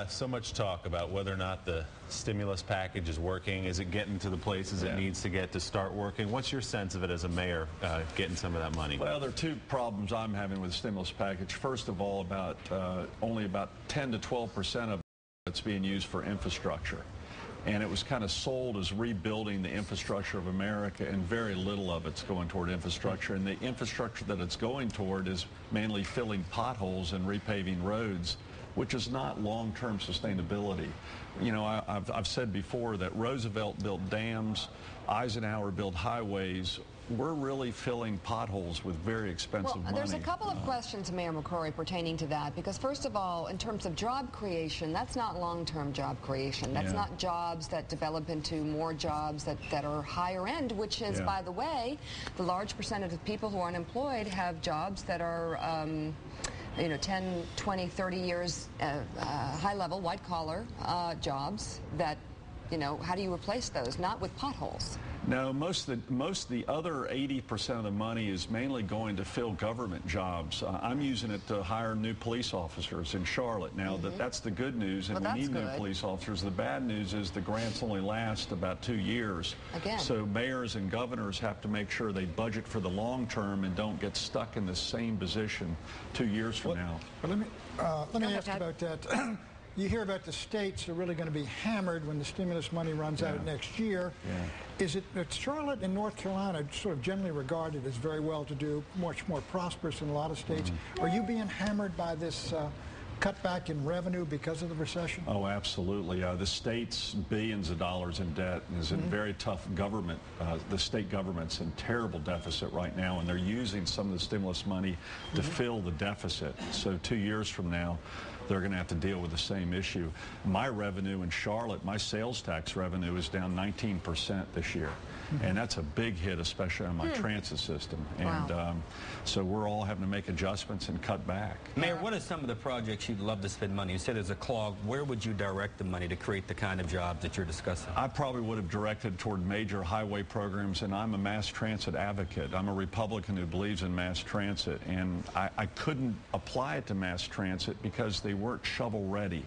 So much talk about whether or not the stimulus package is working. Is it getting to the places it needs to get to start working? What's your sense of it as a mayor, getting some of that money? Well, there are two problems I'm having with the stimulus package. First of all, only about 10 to 12% of it's being used for infrastructure. And it was kind of sold as rebuilding the infrastructure of America, and very little of it's going toward infrastructure. And the infrastructure that it's going toward is mainly filling potholes and repaving roads, which is not long-term sustainability. You know, I've said before that Roosevelt built dams, Eisenhower built highways. We're really filling potholes with very expensive money. There's a couple of questions, Mayor McCrory, pertaining to that, because first of all, in terms of job creation, that's not long-term job creation. That's not jobs that develop into more jobs that are higher end, which is, by the way, the large percentage of people who are unemployed have jobs that are you know, 10, 20, 30 years high-level, white-collar jobs that, you know, how do you replace those? Not with potholes. No, most of the other 80% of the money is mainly going to fill government jobs. I'm using it to hire new police officers in Charlotte. Now, that's the good news, and we need new police officers. The bad news is the grants only last about 2 years. Again. So mayors and governors have to make sure they budget for the long term and don't get stuck in the same position 2 years from now. But let me ask you about that. You hear about the states are really going to be hammered when the stimulus money runs out next year. Is it that Charlotte and North Carolina sort of generally regarded as very well-to-do, much more prosperous than a lot of states? Are you being hammered by this cutback in revenue because of the recession? Oh, absolutely. The state's billions of dollars in debt is in very tough government. The state government's in terrible deficit right now, and they're using some of the stimulus money to fill the deficit. So 2 years from now, they're going to have to deal with the same issue. My revenue in Charlotte, my sales tax revenue is down 19% this year. And that's a big hit, especially on my transit system. And so we're all having to make adjustments and cut back. Mayor, what are some of the projects you'd love to spend money? You said there's a clog. Where would you direct the money to create the kind of jobs that you're discussing? I probably would have directed toward major highway programs, and I'm a mass transit advocate. I'm a Republican who believes in mass transit, and I couldn't apply it to mass transit because they weren't shovel ready.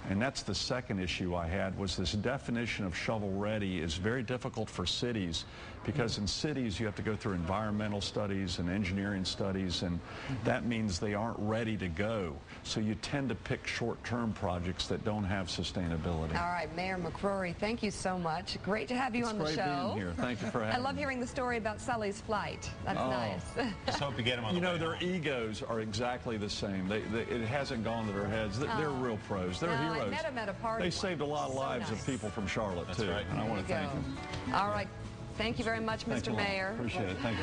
And that's the second issue I had, was this definition of shovel ready is very difficult for cities, because in cities you have to go through environmental studies and engineering studies, and that means they aren't ready to go. So you tend to pick short-term projects that don't have sustainability. All right, Mayor McCrory, thank you so much. Great to have you on the show. It's great being here. Thank you for having me. I love hearing the story about Sully's flight. That's nice. Just hope you get them on the way. You know, their egos are exactly the same. It hasn't gone to their heads. They're real pros. They're heroes. I met him at a party. They saved a lot of lives of people from Charlotte, too. Right. And I want to thank them. All right. Thank you very much, Mr. Mayor. Appreciate it. Thank you.